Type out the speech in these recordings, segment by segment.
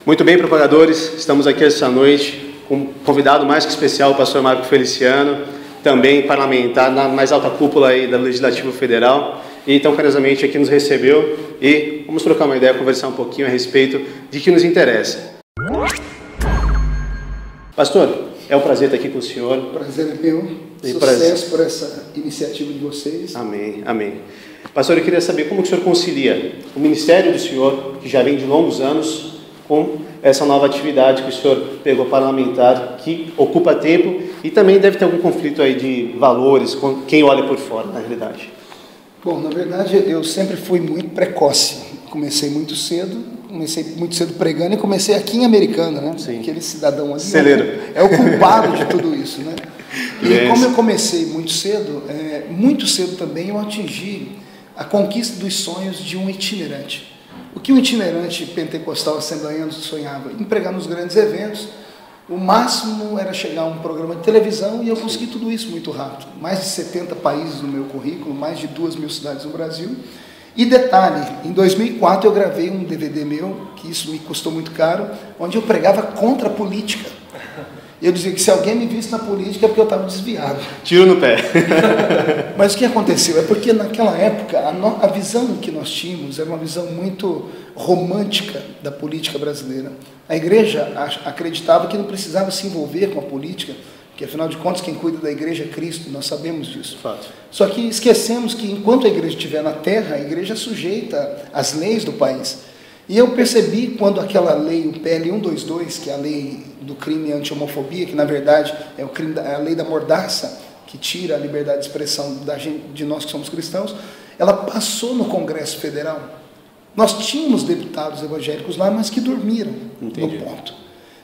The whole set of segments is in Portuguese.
Muito bem, propagadores, estamos aqui esta noite com um convidado mais que especial, o pastor Marco Feliciano, também parlamentar na mais alta cúpula aí da Legislativo Federal, e tão carinhosamente aqui nos recebeu e vamos trocar uma ideia, conversar um pouquinho a respeito de que nos interessa. Pastor, é um prazer estar aqui com o senhor. O prazer é meu. Sucesso por essa iniciativa de vocês. Amém, amém. Pastor, eu queria saber como que o senhor concilia o ministério do senhor, que já vem de longos anos, com essa nova atividade que o senhor pegou parlamentar, que ocupa tempo e também deve ter algum conflito aí de valores com quem olha por fora, na realidade. Bom, na verdade eu sempre fui muito precoce. Comecei muito cedo pregando e comecei aqui em Americana, né? Sim. Aquele cidadão ali Celeiro. É o culpado de tudo isso, né? E como eu comecei muito cedo também eu atingi a conquista dos sonhos de um itinerante. O que um itinerante pentecostal assembleiano sonhava? Em pregar nos grandes eventos. O máximo era chegar a um programa de televisão e eu consegui tudo isso muito rápido. Mais de 70 países no meu currículo, mais de 2.000 cidades no Brasil. E detalhe, em 2004 eu gravei um DVD meu, que isso me custou muito caro, onde eu pregava contra a política. Eu dizia que se alguém me visse na política é porque eu estava desviado. Tiro no pé. Mas o que aconteceu? É porque naquela época a visão que nós tínhamos era uma visão muito romântica da política brasileira. A igreja acreditava que não precisava se envolver com a política, porque afinal de contas quem cuida da igreja é Cristo, nós sabemos disso. Fato. Só que esquecemos que enquanto a igreja estiver na terra, a igreja é sujeita às leis do país. E eu percebi quando aquela lei, o PL 122, que é a lei do crime anti-homofobia, que na verdade é a lei da mordaça, que tira a liberdade de expressão de nós que somos cristãos, ela passou no Congresso Federal. Nós tínhamos deputados evangélicos lá, mas que dormiram. Entendi. No ponto.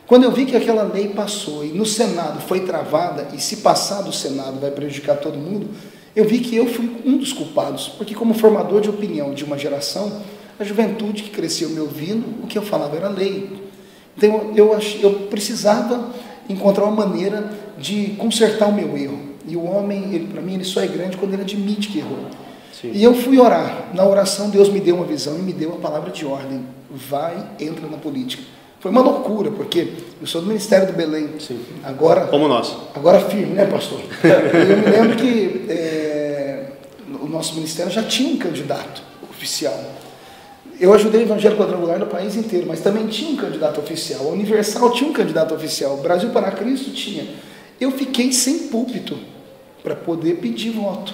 Quando eu vi que aquela lei passou e no Senado foi travada, e se passar do Senado vai prejudicar todo mundo, eu vi que eu fui um dos culpados, porque como formador de opinião de uma geração, a juventude que cresceu me ouvindo, o que eu falava era lei. Então eu precisava encontrar uma maneira de consertar o meu erro. E o homem, para mim, ele só é grande quando ele admite que errou. Sim. E eu fui orar. Na oração, Deus me deu uma visão e me deu a palavra de ordem. Vai, entra na política. Foi uma loucura, porque eu sou do Ministério do Belém. Sim. Agora, como nós. Agora firme, né, pastor? E eu me lembro que o nosso ministério já tinha um candidato oficial. Eu ajudei o Evangelho Quadrangular no país inteiro, mas também tinha um candidato oficial. A Universal tinha um candidato oficial. O Brasil para Cristo tinha. Eu fiquei sem púlpito para poder pedir voto.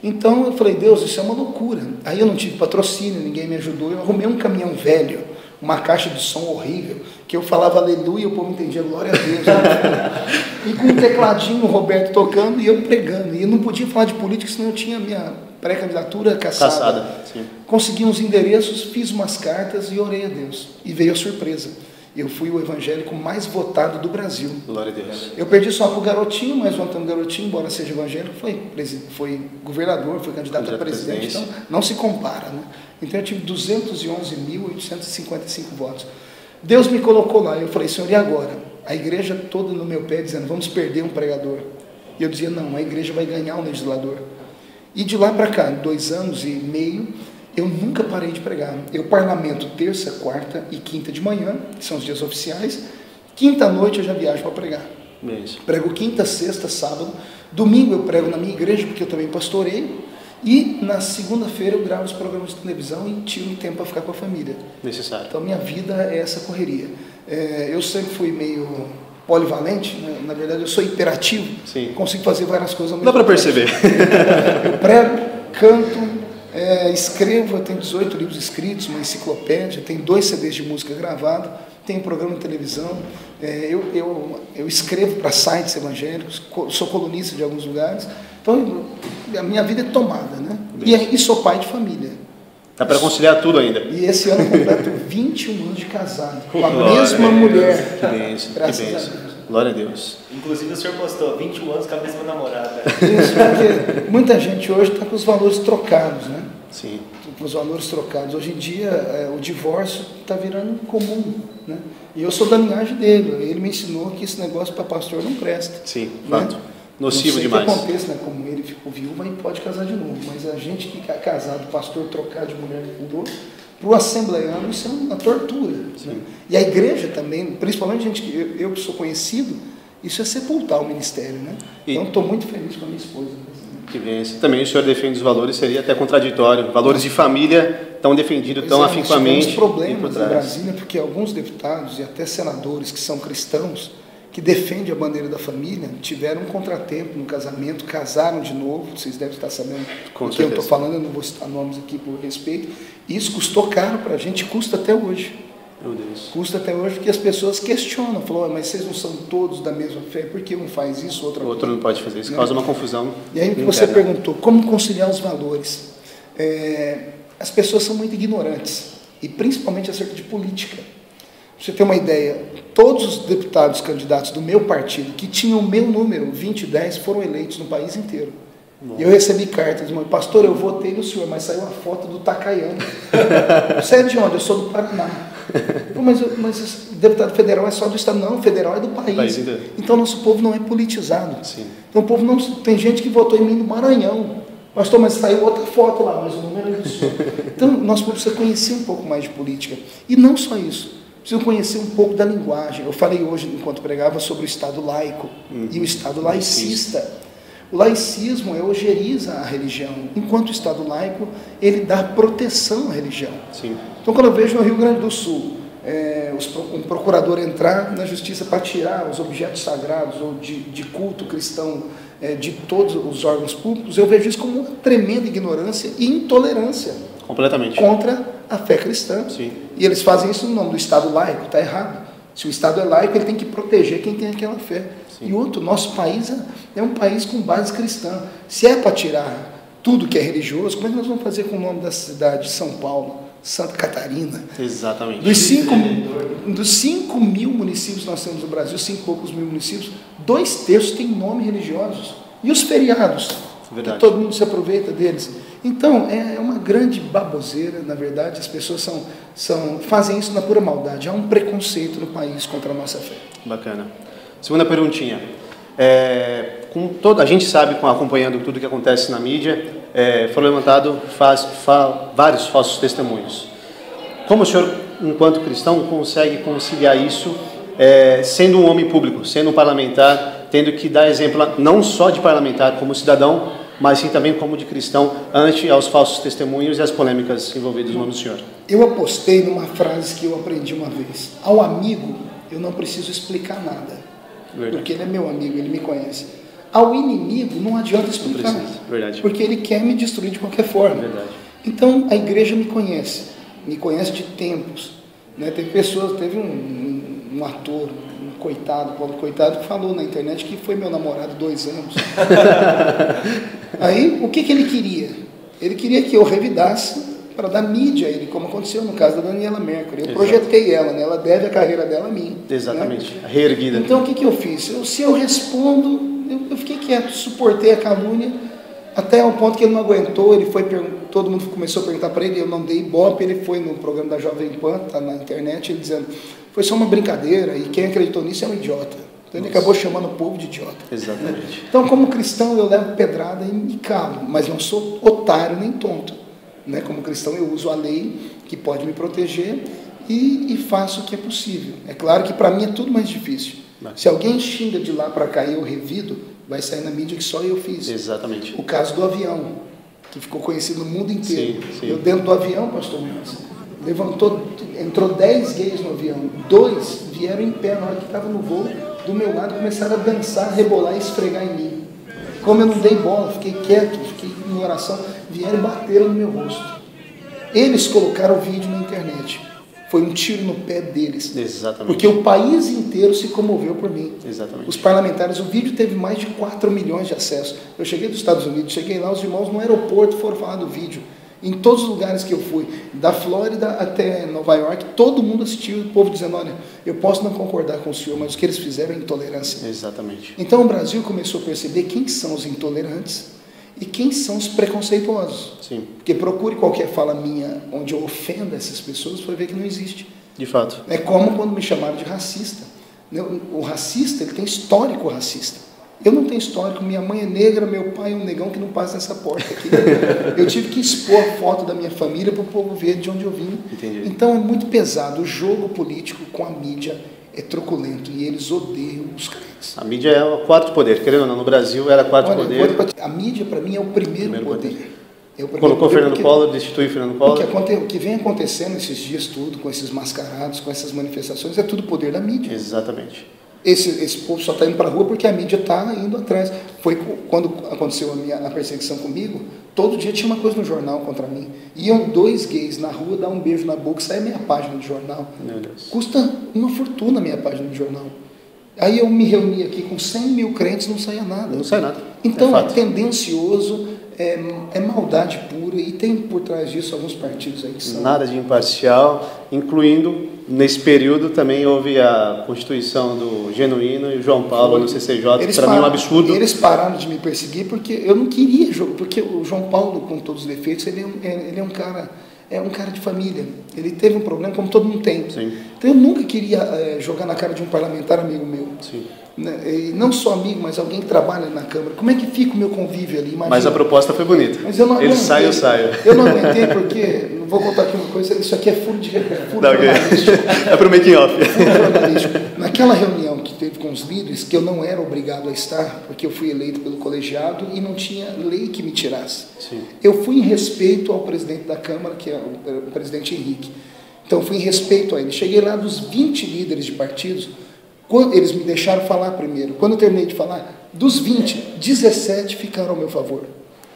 Então eu falei, Deus, isso é uma loucura. Aí eu não tive patrocínio, ninguém me ajudou. Eu arrumei um caminhão velho, uma caixa de som horrível, que eu falava aleluia e o povo entendia glória a Deus. E com um tecladinho, o Roberto tocando e eu pregando. E eu não podia falar de política, senão eu tinha minha pré-candidatura caçada. Sim. Consegui uns endereços, fiz umas cartas e orei a Deus. E veio a surpresa. Eu fui o evangélico mais votado do Brasil. Glória a Deus. Eu perdi só para o Garotinho, mas o Antônio Garotinho, embora seja evangélico, foi governador, foi candidato a presidente. Então, não se compara, né? Então, eu tive 211.855 votos. Deus me colocou lá. Eu falei, Senhor, e agora? A igreja toda no meu pé, dizendo, vamos perder um pregador. E eu dizia, não, a igreja vai ganhar um legislador. E de lá para cá, 2 anos e meio, eu nunca parei de pregar. Eu parlamento terça, quarta e quinta de manhã, que são os dias oficiais. Quinta à noite eu já viajo para pregar. Isso. Prego quinta, sexta, sábado. Domingo eu prego na minha igreja, porque eu também pastoreio. E na segunda-feira eu gravo os programas de televisão e tiro um tempo para ficar com a família. Necessário. Então minha vida é essa correria. Eu sempre fui meio polivalente, né? Na verdade eu sou hiperativo. Sim. Consigo fazer várias coisas ao mesmo tempo. Dá para perceber. Eu prego, canto, escrevo, eu tenho 18 livros escritos, uma enciclopédia, tenho 2 CDs de música gravada, tenho programa de televisão, eu escrevo para sites evangélicos, sou colunista de alguns lugares, então a minha vida é tomada, né? E sou pai de família. Dá para conciliar tudo ainda. E esse ano completo 21 anos de casado, com a mesma mulher. Que bênção, graças que bênção. a Deus. Glória a Deus. Inclusive o senhor postou 21 anos com a mesma namorada. Isso, porque muita gente hoje está com os valores trocados, né? Sim. Com os valores trocados. Hoje em dia, o divórcio está virando comum, né? E eu sou da linhagem dele. Ele me ensinou que esse negócio para pastor não presta. Sim, né? fato. Nocivo não sei demais. O que aconteça, né? Como ele ficou viúvo, aí pode casar de novo. Mas a gente que é casado, pastor trocar de mulher com outro, Para o assembleiano, isso é uma tortura. Né? E a igreja também, principalmente eu que sou conhecido, isso é sepultar o ministério. Né? Então, estou muito feliz com a minha esposa. Que vence. Também o senhor defende os valores, seria até contraditório. Valores de família tão defendidos tão afincoamente. Nós tivemos problemas em Brasília, porque alguns deputados e até senadores que são cristãos, que defendem a bandeira da família, tiveram um contratempo no casamento, casaram de novo, vocês devem estar sabendo do que eu estou falando, eu não vou citar nomes aqui por respeito. Isso custou caro para a gente, custa até hoje. Meu Deus. Custa até hoje porque as pessoas questionam, falam, mas vocês não são todos da mesma fé, por que um faz isso, o outro não pode fazer isso, causa uma confusão. E aí você perguntou, como conciliar os valores? As pessoas são muito ignorantes, e principalmente acerca de política. Pra você ter uma ideia, todos os deputados candidatos do meu partido, que tinham o meu número, 2010, foram eleitos no país inteiro. E eu recebi cartas, dizendo, pastor, eu votei no senhor, mas saiu a foto do Takayama. Você é de onde? Eu sou do Paraná. Mas o deputado federal é só do estado. Não, o federal é do país. Então, nosso povo não é politizado. Sim. Então, o povo não... Tem gente que votou em mim no Maranhão. Pastor, mas saiu outra foto lá, mas o número é do senhor. Então, nosso povo precisa conhecer um pouco mais de política. E não só isso. Precisa conhecer um pouco da linguagem. Eu falei hoje, enquanto pregava, sobre o Estado laico e o Estado laicista. O laicismo ogeriza a religião, enquanto o Estado laico, ele dá proteção à religião. Sim. Então, quando eu vejo no Rio Grande do Sul, um procurador entrar na justiça para tirar os objetos sagrados ou de culto cristão de todos os órgãos públicos, eu vejo isso como uma tremenda ignorância e intolerância. Completamente. Contra a fé cristã. Sim. E eles fazem isso no nome do Estado laico, está errado. Se o Estado é laico, ele tem que proteger quem tem aquela fé. Sim. E outro, nosso país é um país com base cristã. Se é para tirar tudo que é religioso, como é que nós vamos fazer com o nome da cidade de São Paulo, Santa Catarina? Exatamente. Dos 5 mil municípios que nós temos no Brasil, 5 poucos mil municípios, 2/3 têm nome religiosos. E os feriados? Verdade. Que todo mundo se aproveita deles. Então, é uma grande baboseira, na verdade, as pessoas fazem isso na pura maldade. Há um preconceito no país contra a nossa fé. Bacana. Segunda perguntinha. A gente sabe, acompanhando tudo que acontece na mídia, foram levantados vários falsos testemunhos. Como o senhor, enquanto cristão, consegue conciliar isso, sendo um homem público, sendo um parlamentar, tendo que dar exemplo não só de parlamentar como cidadão, mas sim também como de cristão, ante aos falsos testemunhos e as polêmicas envolvidas no nome do senhor? Eu apostei numa frase que eu aprendi uma vez. Ao amigo, eu não preciso explicar nada. Verdade. Porque ele é meu amigo, ele me conhece. Ao inimigo, não adianta explicar. Verdade. Porque ele quer me destruir de qualquer forma. Verdade. Então, a igreja me conhece de tempos. Né? Teve um ator, um coitado, pobre coitado, que falou na internet que foi meu namorado 2 anos. Aí, o que ele queria? Ele queria que eu revidasse para dar mídia a ele, como aconteceu no caso da Daniela Mercury. Eu projetei ela, né? Ela deve a carreira dela a mim. Exatamente, né? Reerguida. Então, o que eu fiz? Se eu respondo, eu fiquei quieto, suportei a calúnia, até o ponto que ele não aguentou, todo mundo começou a perguntar para ele, eu não dei ibope, ele foi no programa da Jovem Pan, está na internet, ele dizendo, foi só uma brincadeira, e quem acreditou nisso é um idiota. Então ele acabou chamando o povo de idiota. Exatamente. Então, como cristão, eu levo pedrada e me calo, mas não sou otário nem tonto. Né? Como cristão, eu uso a lei que pode me proteger e faço o que é possível. É claro que para mim é tudo mais difícil. Se alguém xinga de lá para cá e eu revido, vai sair na mídia que só eu fiz. Exatamente. O caso do avião, que ficou conhecido no mundo inteiro. Sim. Eu dentro do avião, pastor Wilson, entrou 10 gays no avião, 2 vieram em pé na hora que estava no voo, do meu lado, começaram a dançar, rebolar e esfregar em mim. Como eu não dei bola, fiquei quieto, fiquei em oração, vieram e bateram no meu rosto. Eles colocaram o vídeo na internet. Foi um tiro no pé deles. Exatamente. Porque o país inteiro se comoveu por mim. Exatamente. Os parlamentares, o vídeo teve mais de 4 milhões de acessos. Eu cheguei dos Estados Unidos, cheguei lá, os irmãos no aeroporto foram falar do vídeo. Em todos os lugares que eu fui, da Flórida até Nova York, todo mundo assistiu, o povo dizendo, olha, eu posso não concordar com o senhor, mas o que eles fizeram é intolerância. Exatamente. Então o Brasil começou a perceber quem são os intolerantes e quem são os preconceituosos. Sim. Porque procure qualquer fala minha onde eu ofenda essas pessoas, você vai ver que não existe. De fato. É como quando me chamaram de racista. O racista, ele tem histórico racista. Eu não tenho histórico, minha mãe é negra, meu pai é um negão que não passa nessa porta aqui. Eu tive que expor a foto da minha família para o povo ver de onde eu vim. Entendi. Então é muito pesado. O jogo político com a mídia é truculento e eles odeiam os crentes. A mídia é o quarto poder, querendo ou não, no Brasil era quarto poder. A mídia, para mim, é o primeiro poder. Colocou Fernando Collor, destituiu Fernando Collor. O que vem acontecendo esses dias tudo, com esses mascarados, com essas manifestações, é tudo poder da mídia. Exatamente. Esse povo só está indo para a rua porque a mídia está indo atrás. Foi quando aconteceu a perseguição comigo, todo dia tinha uma coisa no jornal contra mim. Iam 2 gays na rua dar um beijo na boca, sai a minha página do jornal. Meu Deus. Custa uma fortuna a minha página do jornal. Aí eu me reuni aqui com 100 mil crentes, não saía nada. Não sai nada. Então é tendencioso, é maldade pura, e tem por trás disso alguns partidos aí que são... Nada de imparcial, incluindo, nesse período também houve a constituição do Genuíno e o João Paulo no CCJ, para mim é um absurdo. Eles pararam de me perseguir porque eu não queria, porque o João Paulo, com todos os defeitos, ele é um cara de família. Ele teve um problema como todo mundo tem. Sim. Então eu nunca queria jogar na cara de um parlamentar amigo meu. Sim. E não só amigo, mas alguém que trabalha na Câmara. Como é que fica o meu convívio ali? Imagina. Mas a proposta foi bonita. Mas eu não aguentei. Ele sai, eu saio. Eu não aguentei porque, não vou contar aqui uma coisa, isso aqui é furo jornalístico. É para o making off. Furo jornalístico. Naquela reunião que teve com os líderes, que eu não era obrigado a estar, porque eu fui eleito pelo colegiado e não tinha lei que me tirasse. Sim. Eu fui em respeito ao presidente da Câmara, que é o presidente Henrique. Então, fui em respeito a ele. Cheguei lá dos 20 líderes de partidos, eles me deixaram falar primeiro. Quando eu terminei de falar, dos 20, 17 ficaram ao meu favor.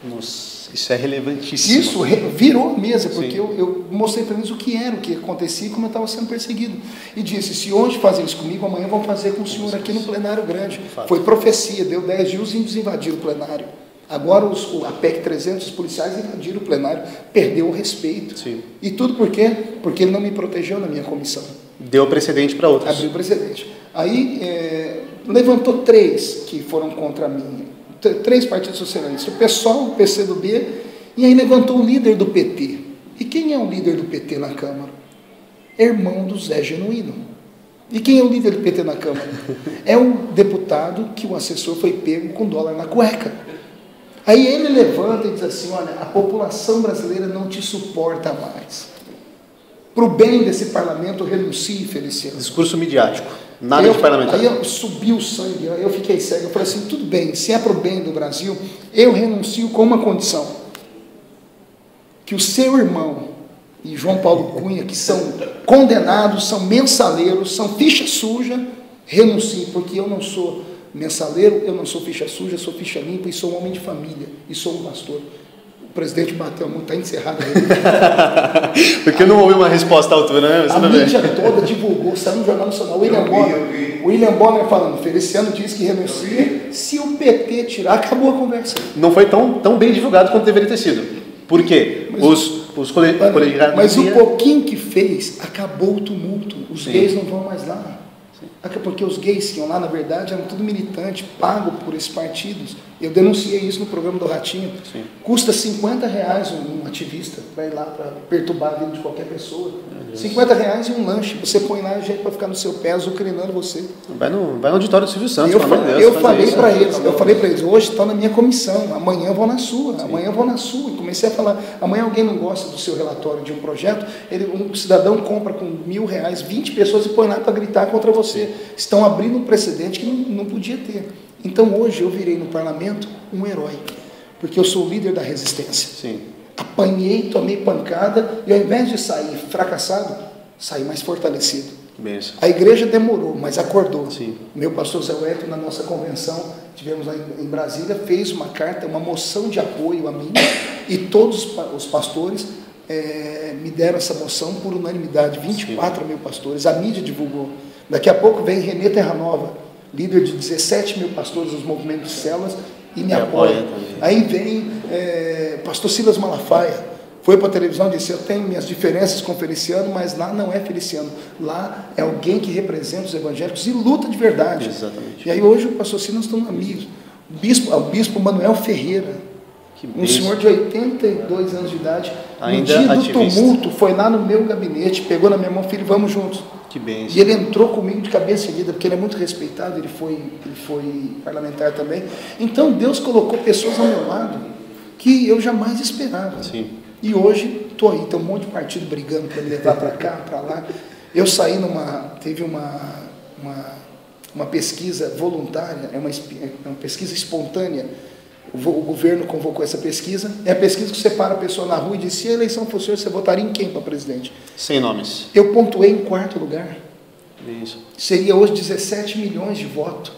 Nossa, isso é relevantíssimo. Isso virou a mesa, porque Sim. eu mostrei para eles o que era, o que acontecia e como eu estava sendo perseguido. E disse, se hoje fazem isso comigo, amanhã vão fazer com o senhor aqui no plenário grande. Foi profecia, deu 10 dias, os índios invadiram o plenário. Agora a PEC 300, os policiais invadiram o plenário, perdeu o respeito. Sim. E tudo por quê? Porque ele não me protegeu na minha comissão. Deu precedente para outros. Abriu precedente. Aí levantou 3 que foram contra mim. 3 partidos socialistas. O PSOL, o PCdoB, e aí levantou o líder do PT. E quem é o líder do PT na Câmara? Irmão do Zé Genuíno. E quem é o líder do PT na Câmara? É um deputado que o assessor foi pego com dólar na cueca. Aí ele levanta e diz assim, olha, a população brasileira não te suporta mais. Para o bem desse parlamento, renuncie, Feliciano. Discurso midiático, nada de parlamentar. Aí eu subi o sangue, eu fiquei cego, eu falei assim, tudo bem, se é para o bem do Brasil, eu renuncio com uma condição. Que o seu irmão e João Paulo Cunha, que são condenados, são mensaleiros, são ficha suja, renunciem, porque eu não sou mensaleiro, eu não sou ficha suja, sou ficha limpa e sou um homem de família, e sou um pastor. O presidente bateu muito, está encerrado aí. Porque não houve uma resposta à altura, né? A mídia toda divulgou, saiu no Jornal Nacional. William Bonner falando, Feliciano diz que renuncia, se o PT tirar, acabou a conversa. Não foi tão bem divulgado quanto deveria ter sido. Por quê? Os colegiados... Mas o pouquinho que fez, acabou o tumulto. Os Sim. gays não vão mais lá. Porque os gays que iam lá, na verdade, eram tudo militante, pago por esses partidos. Eu denunciei isso no programa do Ratinho. Sim. Custa R$50 um ativista para ir lá para perturbar a vida de qualquer pessoa. R$50 e um lanche. Você põe lá gente para ficar no seu pé, azucrinando você. Vai no auditório do Silvio Santos. Eu falei para eles, hoje estão na minha comissão, amanhã vão na sua, amanhã vão na sua. E comecei a falar, amanhã alguém não gosta do seu relatório de um projeto, um cidadão compra com R$1.000, 20 pessoas e põe lá para gritar contra você. Estão abrindo um precedente que não podia ter. Então hoje eu virei no parlamento um herói, porque eu sou o líder da resistência. Sim. Apanhei, tomei pancada e ao invés de sair fracassado, saí mais fortalecido. Benção. A igreja demorou, mas acordou. Sim. Meu pastor Zé Wellington, na nossa convenção, tivemos lá em Brasília, fez uma carta, uma moção de apoio a mim, e todos os pastores me deram essa moção por unanimidade, 24 mil pastores, a mídia divulgou. Daqui a pouco vem Renê Terranova, líder de 17 mil pastores dos movimentos de células, e me apoia. Aí vem pastor Silas Malafaia, foi para a televisão e disse, eu tenho minhas diferenças com Feliciano, mas lá não é Feliciano, lá é alguém que representa os evangélicos e luta de verdade. Exatamente. E aí hoje o pastor Silas estão amigos. O bispo Manuel Ferreira, Um senhor de 82 anos de idade, ainda no dia ativista. do tumulto, foi lá no meu gabinete, pegou na minha mão, filho, vamos juntos. Que bem. E ele entrou comigo de cabeça erguida, porque ele é muito respeitado, ele foi parlamentar também. Então Deus colocou pessoas ao meu lado que eu jamais esperava. Sim. E hoje estou aí, tem um monte de partido brigando para me levar para cá, para lá. Eu saí teve uma pesquisa voluntária, é uma pesquisa espontânea. O governo convocou essa pesquisa. É a pesquisa que separa a pessoa na rua e diz: se a eleição fosse hoje, você votaria em quem para presidente? Sem nomes. Eu pontuei em 4º lugar. Isso. Seria hoje 17 milhões de votos.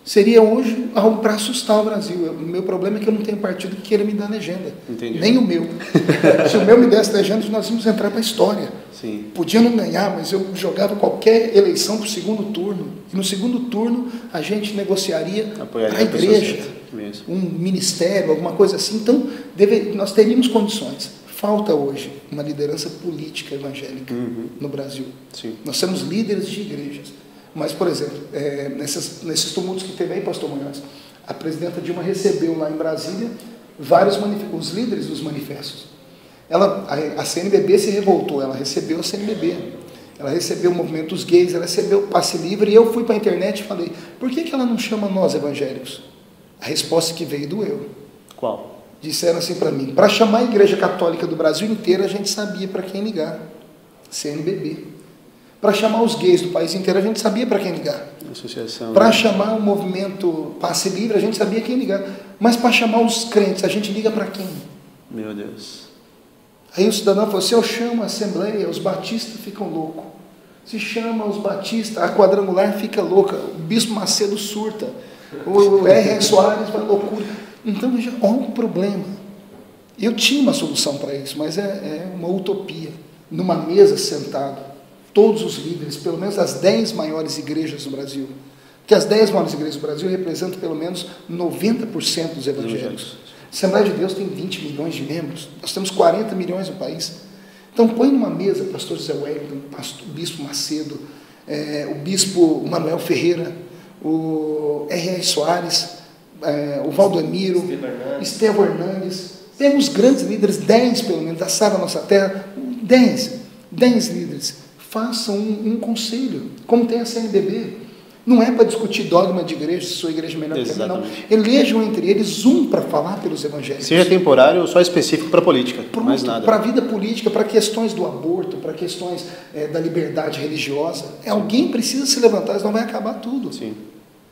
Seria hoje algo para assustar o Brasil. O meu problema é que eu não tenho partido que queira me dar legenda. Entendi. Nem o meu. Se o meu me desse legenda, nós íamos entrar para a história. Sim. Podia não ganhar, mas eu jogava qualquer eleição para o segundo turno. E no segundo turno a gente negociaria para a igreja, um ministério, alguma coisa assim. Então nós teríamos condições. Falta hoje uma liderança política evangélica no Brasil. Sim. Nós somos líderes de igrejas. Mas, por exemplo, nesses tumultos que teve aí, pastor Munhoz, a presidenta Dilma recebeu lá em Brasília os líderes dos manifestos. A CNBB se revoltou, ela recebeu a CNBB, ela recebeu o movimento dos gays, ela recebeu o passe livre, e eu fui para a internet e falei: por que ela não chama nós evangélicos? A resposta que veio doeu. Qual? Disseram assim para mim: para chamar a Igreja Católica do Brasil inteiro, a gente sabia para quem ligar. CNBB. Para chamar os gays do país inteiro, a gente sabia para quem ligar. Associação. Para chamar o movimento Passe Livre, a gente sabia quem ligar. Mas para chamar os crentes, a gente liga para quem? Meu Deus. Aí o cidadão falou: se eu chamo a Assembleia, os batistas ficam loucos. Se chama os batistas, a Quadrangular fica louca. O Bispo Macedo surta. O R.R. Soares vai loucura. Então, veja, olha um problema. Eu tinha uma solução para isso, mas é uma utopia. Numa mesa sentado, todos os líderes, pelo menos as 10 maiores igrejas do Brasil, porque as 10 maiores igrejas do Brasil representam pelo menos 90% dos evangélicos. A Assembleia de Deus tem 20 milhões de membros, nós temos 40 milhões no país. Então põe numa mesa o pastor José Wellington, o bispo Macedo, o bispo Manuel Ferreira, o R.R. Soares, o Valdemiro, Estevão Hernandes, pega os grandes líderes, 10 pelo menos, da Sara Nossa Terra, 10 líderes. Façam um conselho, como tem a CNBB. Não é para discutir dogma de igreja, se sua igreja é melhor que a minha, não. Elejam entre eles para falar pelos evangélicos. Seja temporário ou só específico para a política, mais nada. Para a vida política, para questões do aborto, para questões da liberdade religiosa. Alguém precisa se levantar, senão vai acabar tudo. Sim.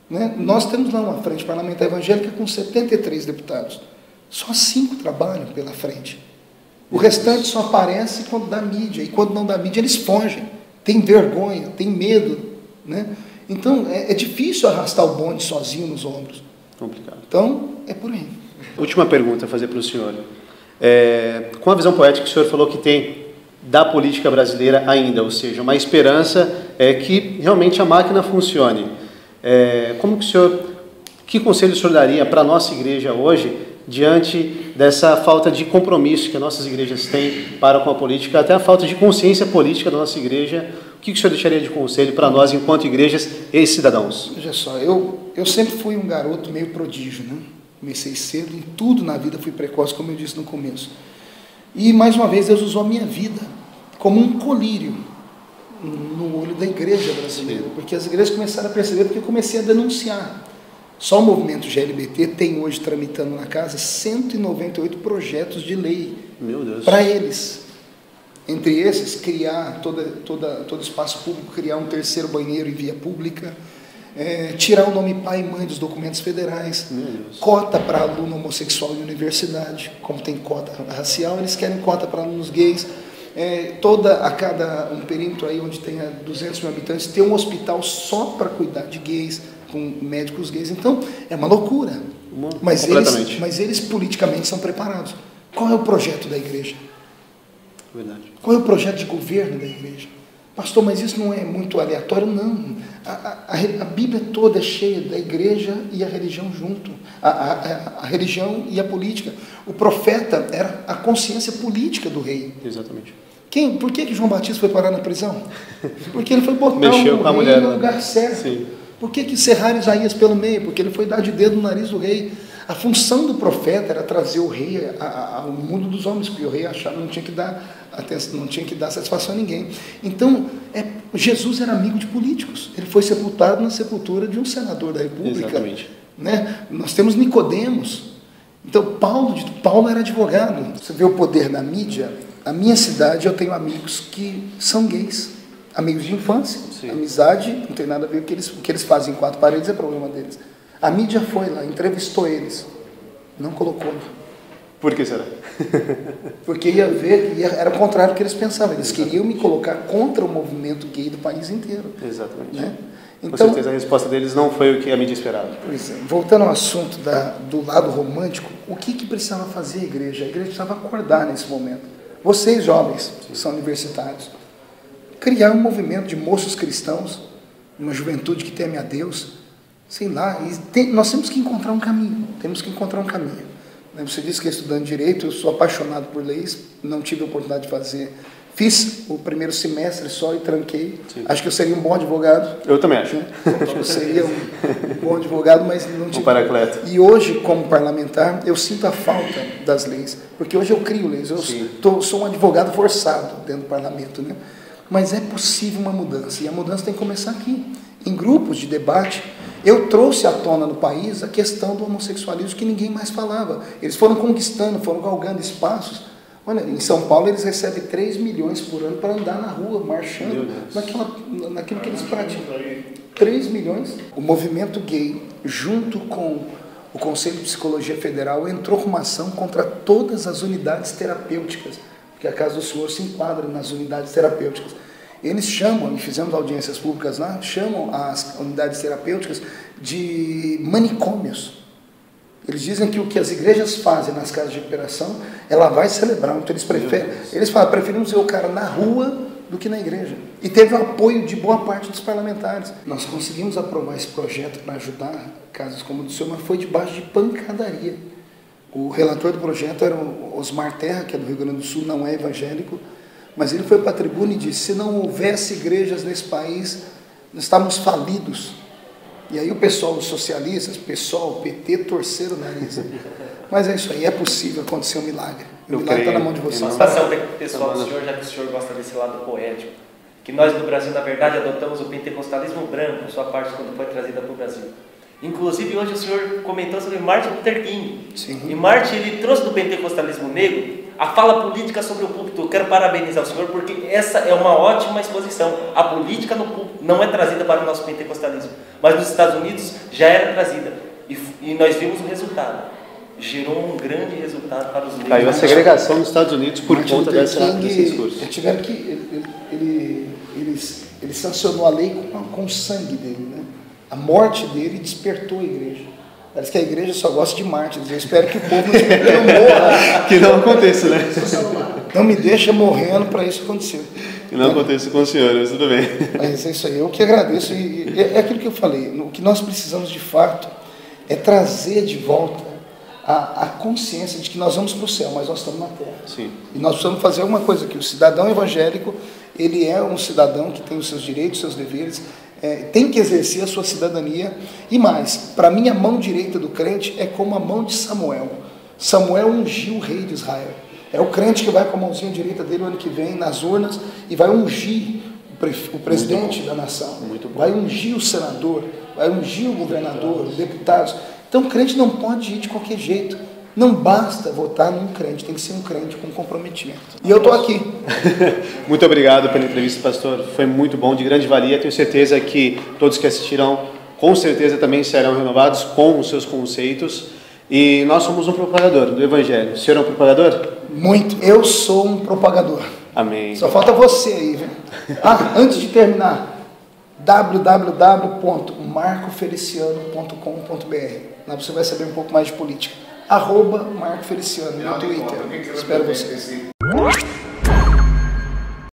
Né? Nós temos lá uma frente parlamentar evangélica com 73 deputados. Só 5 trabalham pela frente. O restante só aparece quando dá mídia, e quando não dá mídia eles fogem, tem vergonha, tem medo, né? Então é difícil arrastar o bonde sozinho nos ombros. Complicado. Então é por aí. Última pergunta a fazer para o senhor. Com a visão poética que o senhor falou que tem da política brasileira ainda, ou seja, uma esperança que realmente a máquina funcione. Que conselho o senhor daria para a nossa igreja hoje, diante dessa falta de compromisso que as nossas igrejas têm para com a política, até a falta de consciência política da nossa igreja? O que o senhor deixaria de conselho para nós, enquanto igrejas e cidadãos? Veja só, eu sempre fui um garoto meio prodígio, né? Comecei cedo, em tudo na vida fui precoce, como eu disse no começo. E, mais uma vez, Deus usou a minha vida como um colírio no olho da igreja brasileira, porque as igrejas começaram a perceber, porque eu comecei a denunciar. Só o movimento GLBT tem hoje tramitando na casa 198 projetos de lei para eles. Entre esses, criar todo espaço público, criar um 3º banheiro em via pública, tirar o nome pai e mãe dos documentos federais, cota para aluno homossexual em universidade, como tem cota racial, eles querem cota para alunos gays. A cada um perímetro aí onde tenha 200 mil habitantes, ter um hospital só para cuidar de gays, com médicos gays. Então, é uma loucura. Mas eles politicamente são preparados. Qual é o projeto da igreja? Verdade. Qual é o projeto de governo da igreja? Pastor, mas isso não é muito aleatório? Não. A Bíblia toda é cheia da igreja e a religião junto. A religião e a política. O profeta era a consciência política do rei. Exatamente. Por que João Batista foi parar na prisão? Porque ele foi botar Mexeu com a mulher no lugar certo. Sim. Por que serraram Isaías pelo meio? Porque ele foi dar de dedo no nariz do rei. A função do profeta era trazer o rei ao mundo dos homens, porque o rei achava que não tinha que dar atenção, não tinha que dar satisfação a ninguém. Então, Jesus era amigo de políticos. Ele foi sepultado na sepultura de um senador da República. Exatamente. Né? Nós temos Nicodemos. Então, Paulo era advogado. Você vê o poder da mídia. Na minha cidade, eu tenho amigos que são gays. Amigos de infância. Sim. Amizade não tem nada a ver com o que eles fazem em quatro paredes, é problema deles. A mídia foi lá, entrevistou eles. Não colocou. Por que será? Porque ia ver, era o contrário do que eles pensavam. Eles queriam me colocar contra o movimento gay do país inteiro. Exatamente. Né? Então, com certeza a resposta deles não foi o que a mídia esperava. Pois é. Voltando ao assunto do lado romântico, o que precisava fazer a igreja? A igreja precisava acordar nesse momento. Vocês, jovens, que são universitários, criar um movimento de moços cristãos, uma juventude que teme a Deus, sei lá, nós temos que encontrar um caminho. Você disse que é estudante de Direito, eu sou apaixonado por leis, não tive a oportunidade de fazer. Fiz o primeiro semestre só e tranquei. Sim. Acho que eu seria um bom advogado. Eu também acho. Acho que eu seria um bom advogado, mas não tive. Um paracleto. E hoje, como parlamentar, eu sinto a falta das leis, porque hoje eu crio leis. Eu sou um advogado forçado dentro do parlamento, né? Mas é possível uma mudança, e a mudança tem que começar aqui, em grupos de debate. Eu trouxe à tona no país a questão do homossexualismo que ninguém mais falava. Eles foram conquistando, foram galgando espaços. Olha, em São Paulo eles recebem 3 milhões por ano para andar na rua, marchando, naquilo que eles praticam. 3 milhões. O movimento gay, junto com o Conselho de Psicologia Federal, entrou com uma ação contra todas as unidades terapêuticas, porque a Casa do Senhor se enquadra nas unidades terapêuticas. Eles chamam, e fizemos audiências públicas lá, chamam as unidades terapêuticas de manicômios. Eles dizem que o que as igrejas fazem nas casas de recuperação, ela vai celebrar. Então eles falam, preferimos ver o cara na rua do que na igreja. E teve o apoio de boa parte dos parlamentares. Nós conseguimos aprovar esse projeto para ajudar casos como o do senhor, mas foi debaixo de pancadaria. O relator do projeto era o Osmar Terra, que é do Rio Grande do Sul, não é evangélico, mas ele foi para a tribuna e disse, se não houvesse igrejas nesse país, nós estávamos falidos. E aí o pessoal, os socialistas, PSOL, PT, torceram o nariz. Mas é isso aí, é possível acontecer um milagre. O milagre está na mão de vocês. Uma situação pessoal do senhor, já que o senhor gosta desse lado poético, que nós no Brasil, na verdade, adotamos o pentecostalismo branco, sua parte quando foi trazida para o Brasil. Inclusive, hoje o senhor comentou sobre Martin Luther King. Sim. E Martin, ele trouxe do pentecostalismo negro a fala política sobre o púlpito. Eu quero parabenizar o senhor, porque essa é uma ótima exposição. A política no púlpito não é trazida para o nosso pentecostalismo, mas nos Estados Unidos já era trazida. E nós vimos o resultado. Gerou um grande resultado para os negros. Caiu a segregação nos Estados Unidos por conta desse discurso. Ele sancionou a lei com o sangue dele, né? A morte dele despertou a igreja. Parece que a igreja só gosta de mártires. Eu espero que o povo não morra. Que não aconteça, né? Não me deixa morrendo para isso acontecer. Que não aconteça com o senhor, mas tudo bem. Mas é isso aí, eu que agradeço. E é aquilo que eu falei, o que nós precisamos de fato é trazer de volta a consciência de que nós vamos para o céu, mas nós estamos na terra. Sim. E nós precisamos fazer alguma coisa aqui. O cidadão evangélico, ele é um cidadão que tem os seus direitos, os seus deveres, tem que exercer a sua cidadania. E mais, para mim a mão direita do crente é como a mão de Samuel. Samuel ungiu o rei de Israel. É o crente que vai com a mãozinha direita dele o ano que vem nas urnas e vai ungir o presidente da nação, vai ungir o senador, vai ungir o governador, os deputados. Então o crente não pode ir de qualquer jeito. Não basta votar num crente, tem que ser um crente com comprometimento. E eu estou aqui. Muito obrigado pela entrevista, pastor. Foi muito bom, de grande valia. Tenho certeza que todos que assistiram, com certeza também serão renovados com os seus conceitos. E nós somos um propagador do Evangelho. O senhor é um propagador? Muito. Eu sou um propagador. Amém. Só falta você aí, viu? Antes de terminar, www.marcofeliciano.com.br. Lá você vai saber um pouco mais de política. @Marco Feliciano no Twitter. Espero vocês.